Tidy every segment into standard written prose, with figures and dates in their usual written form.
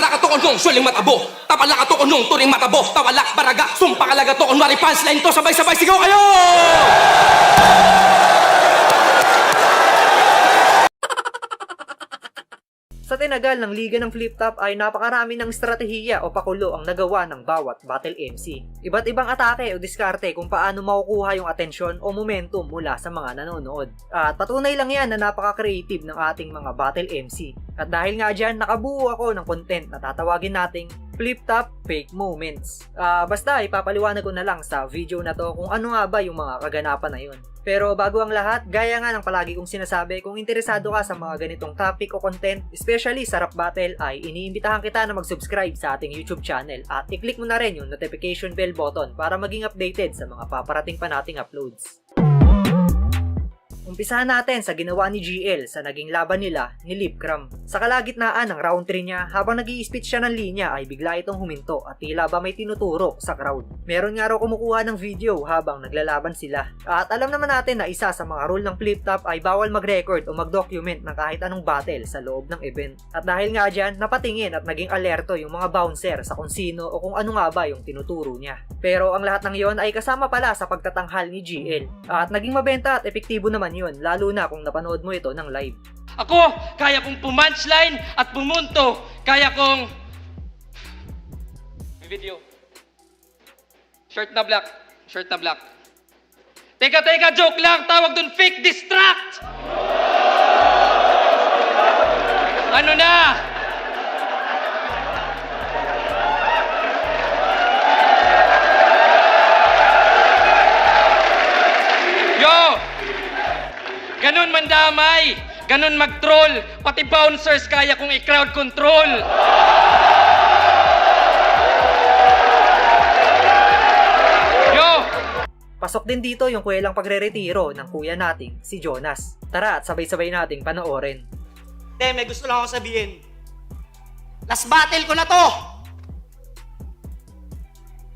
Para katuon nung suling matabo. Tapala katuon nung turing matabo. Tawalak baraga, sumpakalaga to. Kunwari punchline to, sabay-sabay sigaw kayo! Sa tinagal ng liga ng Flip Top ay napakarami ng estratehiya o pakulo ang nagawa ng bawat battle MC. Iba't ibang atake o diskarte kung paano makukuha yung atensyon o momentum mula sa mga nanonood. At patunay lang yan na napaka-creative ng ating mga battle MC. At dahil nga dyan, nakabuo ako ng content na tatawagin nating Flip Top Fake Moments. Basta ipapaliwanag ko na lang sa video na to kung ano nga ba yung mga kaganapan na yun. Pero bago ang lahat, gaya nga ng palagi kong sinasabi, kung interesado ka sa mga ganitong topic o content, especially sa rap battle, ay iniimbitahan kita na mag-subscribe sa ating YouTube channel at i-click mo na rin yung notification bell button para maging updated sa mga paparating pa nating uploads. Umpisahan natin sa ginawa ni GL sa naging laban nila ni Lipcram. Sa kalagitnaan ng round 3 niya, habang nag-i-spit siya ng linya ay bigla itong huminto at tila ba may tinuturo sa crowd. Meron nga raw kumukuha ng video habang naglalaban sila. At alam naman natin na isa sa mga rule ng Flip Top ay bawal mag-record o mag-document ng kahit anong battle sa loob ng event. At dahil nga dyan, napatingin at naging alerto yung mga bouncer sa kung sino o kung ano nga ba yung tinuturo niya. Pero ang lahat ng yon ay kasama pala sa pagtatanghal ni GL. At naging mabenta at epektibo naman yun, lalo na kung napanood mo ito ng live. Ako, kaya kong pumunchline at pumunto. Kaya kong... May video. Shirt na black. Shirt na black. Teka, joke lang. Tawag dun fake distract. Ano na? Yo! Ganon mandamay, ganon mag-troll, pati bouncers kaya kong i-crowd control. Yo! Pasok din dito yung kwelang pagre-retiro ng kuya nating si Jonas. Tara at sabay-sabay nating panoorin. May gusto lang akong sabihin. Last battle ko na to!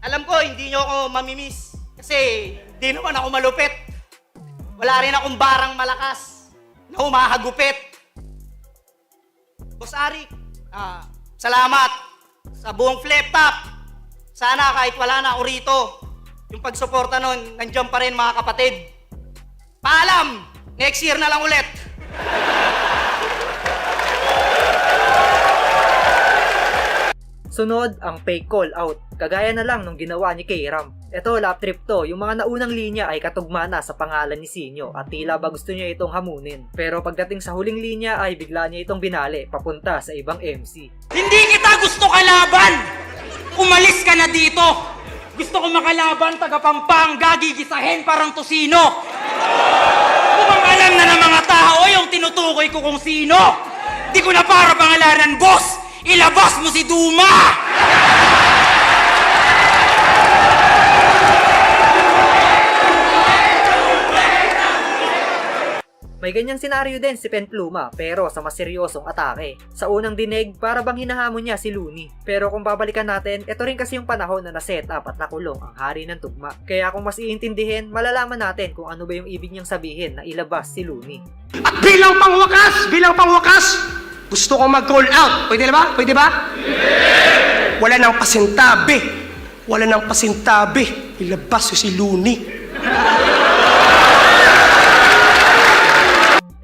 Alam ko, hindi nyo ako mamimiss. Kasi, hindi naman ako malupit. Wala rin akong barang malakas na humahagupit. Boss Arik, salamat sa buong Flip Top. Sana kahit wala na ako rito, yung pagsuporta nun, nandiyan pa rin mga kapatid. Paalam! Next year na lang ulit. Sunod ang fake call out. Kagaya na lang nung ginawa ni K-Ram. Eto, lap trip to. Yung mga naunang linya ay katugma na sa pangalan ni Sinyo at tila ba gusto niya itong hamunin. Pero pagdating sa huling linya ay bigla niya itong binali papunta sa ibang MC. Hindi kita gusto kalaban! Umalis ka na dito! Gusto ko makalaban, taga Pampanga, gigisahin parang tosino! Mukhang alam na ng mga tao yung tinutukoy ko kung sino! Di ko na para pangalanan, boss! Ilabas mo si Duma! May ganyang senaryo din si Penpluma pero sa mas seryosong atake. Sa unang dinig, para bang hinahamon niya si Looney. Pero kung babalikan natin, ito rin kasi yung panahon na naset up at nakulong ang hari ng tugma. Kaya kung mas iintindihin, malalaman natin kung ano ba yung ibig niyang sabihin na ilabas si Looney. At bilang pangwakas, gusto ko mag-call out. Pwede ba? Pwede ba? Wala nang pasintabi. Ilabas si Looney.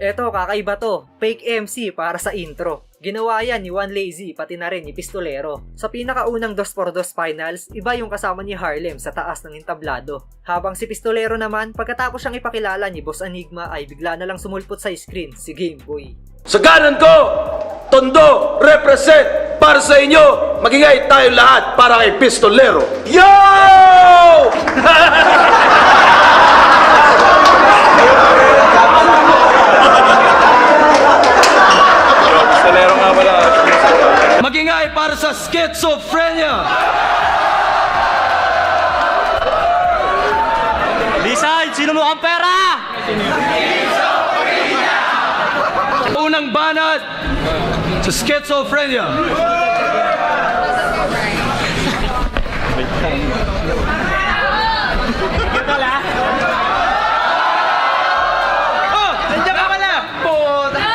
Eto, kakaiba to. Fake MC para sa intro. Ginawa yan ni One Lazy, pati na rin ni Pistolero. Sa pinakaunang 2x2 finals, iba yung kasama ni Harlem sa taas ng entablado. Habang si Pistolero naman, pagkatapos siyang ipakilala ni Boss Enigma ay bigla na lang sumulpot sa screen si Game Boy. Sa ganan ko, Tondo, represent para sa inyo. Magingay tayong lahat para kay Pistolero. Yo! Pistolero nga pala. Magingay para sa Schizophrenia. Besides, sino mo ang pera? Unang banat sa Schizophrenia. Oh, nandiyan ka pala! Puta!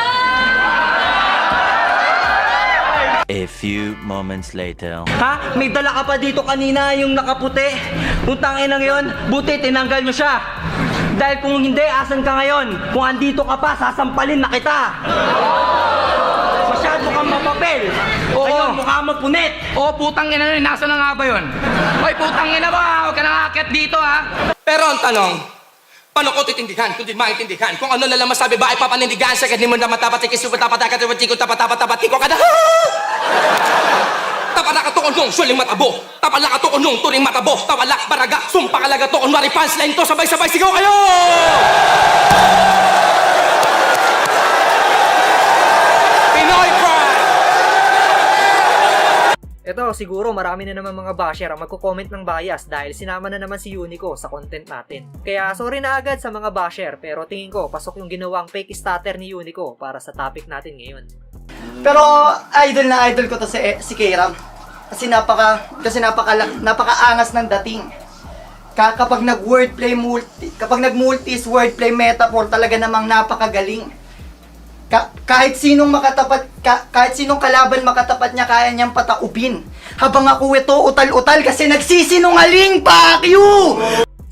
A few few moments later. Ha? May dala ka pa dito kanina yung nakaputi. Putang inang yon, buti tinanggal mo siya. Dahil kung hindi, asan ka ngayon? Kung andito ka pa, sasampalin na kita. Masyado kang mapapel. Ayun, mukha mo punit. Oo, putang ina nun, nasa na nga ba yun? Hoy, putang ina mo ha, huwag ka nakakit dito ha. Pero ang tanong, paano ko titindihan kung di maintindihan? Kung ano na lang masabi ba ay papanindigan sa hindi mo na matapatikis yung tapatakatabati ko tapatapatabati ko kada tapanakatuon nung suling matabo tapanakatuon nung turing matabo tawalak baraga sumpakalaga to kunwari punchline to sabay-sabay sigaw kayo! Pinoy Pride! Ito, siguro marami na naman mga basher ang magko-comment ng bias dahil sinama na naman si Unico sa content natin. Kaya sorry na agad sa mga basher, pero tingin ko pasok yung ginawang fake starter ni Unico para sa topic natin ngayon. Pero idol na idol ko to si K-Ram. Kasi napakaangas ng dating. Kapag nag-multi is wordplay metaphor, talaga namang napakagaling. Kahit sinong kalaban makatapat niya, kaya niyang pataupin. Habang ako ito utal-utal kasi nagsisinungaling, fuck you!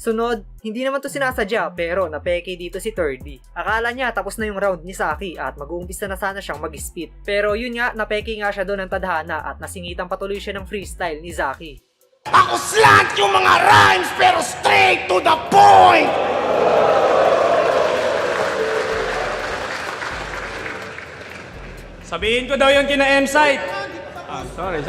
Sunod, hindi naman to sinasadya pero napeke dito si Thirdy. Akala niya tapos na yung round ni Saki at mag-uumpisa na sana siyang mag-spit. Pero yun nga, napeke nga siya doon ng tadhana at nasingitan patuloy siya ng freestyle ni Zaki. Ako slant yung mga rhymes pero straight to the point! Sabihin ko daw yung kina M-Site. Sorry.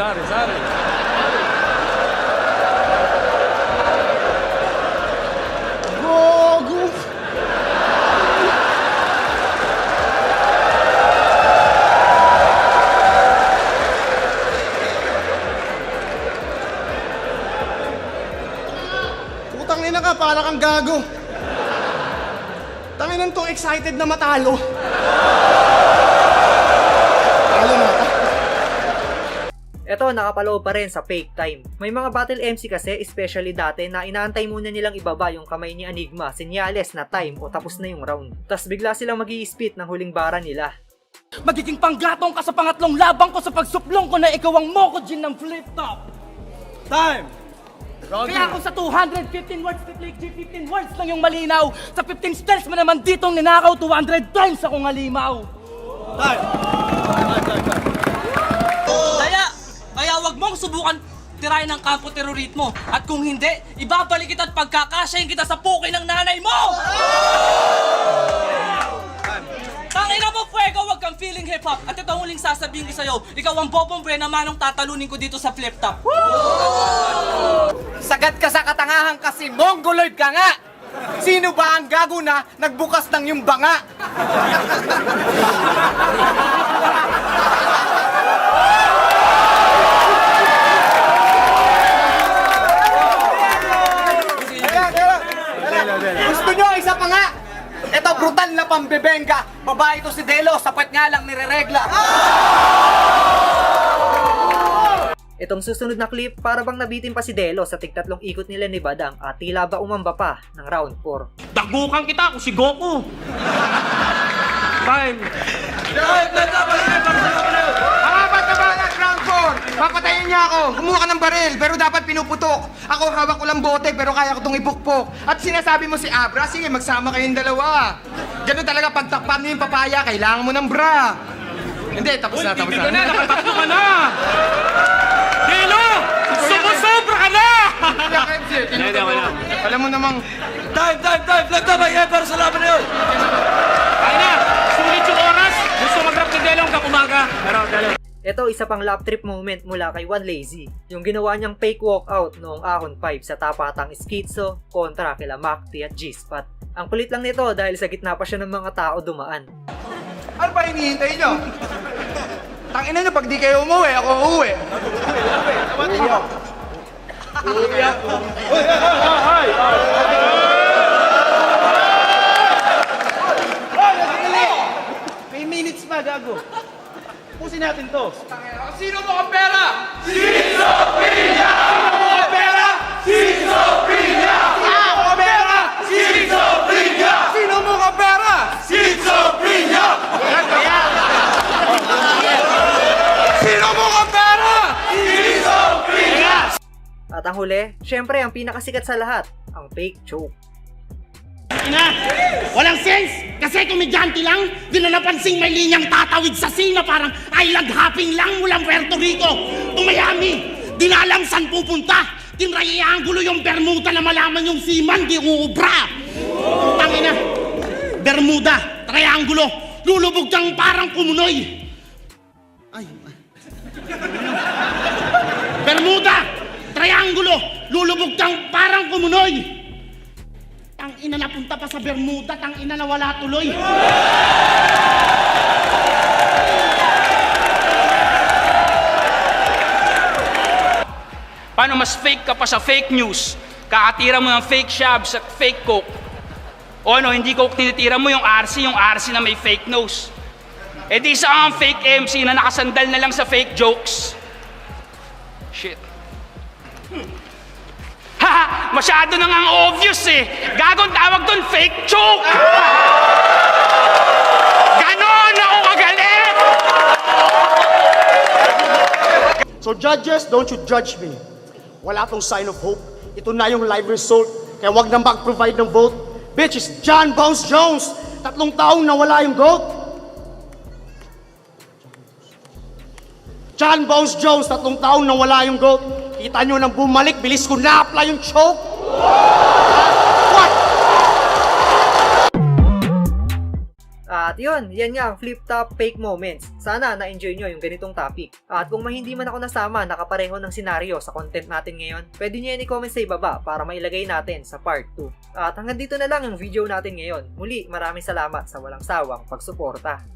Gogo! Putang ina ka, para kang gago. Tanginan to, excited na matalo. Talo na. Eto, nakapaloob pa rin sa fake time. May mga battle MC kasi, especially dati, na inaantay muna nilang ibaba yung kamay ni Enigma, senyales na time o tapos na yung round. Tas bigla silang mag-i-spit ng huling bara nila. Magiging panggatong ka sa pangatlong labang ko sa pagsuplong ko na ikaw ang Mokojin ng flip top. Time! Kaya kung sa 215 words, G 15 words lang yung malinaw. Sa 15 spells mo naman ditong ninakaw, 200 times akong halimaw. Kaya wag mong subukan tirahin ng kampo teroritmo. At kung hindi, ibabalik kita at pagkakasyahin kita sa puki ng nanay mo! Tangina mo, Fuego, wag kang feeling hip-hop. At ito ang huling sasabihin ko sa'yo, ikaw ang bobong bre na manong tatalunin ko dito sa flip-top. Sagat ka sa katangahan kasi mongoloid ka nga! Sino ba ang gago na nagbukas ng yung banga? Gusto nyo isa pa nga? Ito brutal na pambebenga. Babae to si Delo, sapat nga lang nireregla. Itong susunod na clip, para bang nabitin pa si Delo sa tig-tatlong ikot nila ni Badang at tila ba umamba pa ng round 4. Dagukan kita ako si Goku. Time! Ang apat na balat, round 4. Papatayin niya ako. Kumuha ka ng baril, pero dapat pinuputok. Ako hawak ko lang bote, pero kaya ko itong ipukpok. At sinasabi mo si Abra, sige, magsama kayong dalawa. Ganun talaga, pagtakpan mo yung papaya, kailangan mo ng bra. Hindi, tapos na. Nakatatlo ka na! Delo! Sumusobra ka na! Alam mo namang... Time! Flag top ay para sa laban na yun! Kaya na! Sulit yung oras! Gusto mag-rap ni Delo hanggang umaga. Pero, Delo. Ito, isa pang lap trip moment mula kay One Lazy. Yung ginawa niyang fake walkout noong Ahon 5 sa tapatang Schizo kontra kila Macti at G-Spot. Ang kulit lang nito dahil sa gitna pa siya ng mga tao dumaan. Ano ba hinihintay nyo? Tangina nyo, pag di kayo umuwi, ako uuwi. May minutes pa, gago. Pusin natin to. Sino mo ang pera? Sino mo ang pera? Sino mo ang pera? Sino mo ang pera? Sino mo ang pera? At ang huli, syempre ang pinakasikat sa lahat, ang fake joke. Ina, walang sense! Kasi komedyante lang, di na napansing may linyang tatawid sa sina parang island hopping lang mulang Puerto Rico to Miami. Di na alam saan pupunta. Tinraiangulo yung Bermuda na malaman yung seaman, di uubra. Tangina, Bermuda, triangulo, lulubog kang parang kumunoy. Ay, Bermuda, triangulo, lulubog kang parang kumunoy. Tang ina napunta pa sa Bermuda, tang ina na wala tuloy. Paano mas fake ka pa sa fake news? Kakatira mo ng fake shabs at fake coke. O ano, hindi coke tinitira mo yung RC na may fake nose. Eh di isa ang fake MC na nakasandal na lang sa fake jokes. Shit. Haha! Masyado na nga obvious eh! Gagong tawag doon, fake joke! Ganon ako kagalit! So judges, don't you judge me. Wala tong sign of hope. Ito na yung live result. Kaya wag na mag-provide ng vote. Bitch, it's John Bones Jones. 3 taong nawala yung GOAT. John Bones Jones, 3 taong nawala yung GOAT. Kita nyo nang bumalik, bilis ko na-apply yung choke. What? At yun, yan nga ang flip top fake moments. Sana na-enjoy nyo yung ganitong topic. At kung hindi man ako nasama nakapareho ng senaryo sa content natin ngayon, pwede nyo yan i-comment sa ibaba para mailagay natin sa part 2. At hanggang dito na lang yung video natin ngayon. Muli, maraming salamat sa walang sawang pagsuporta.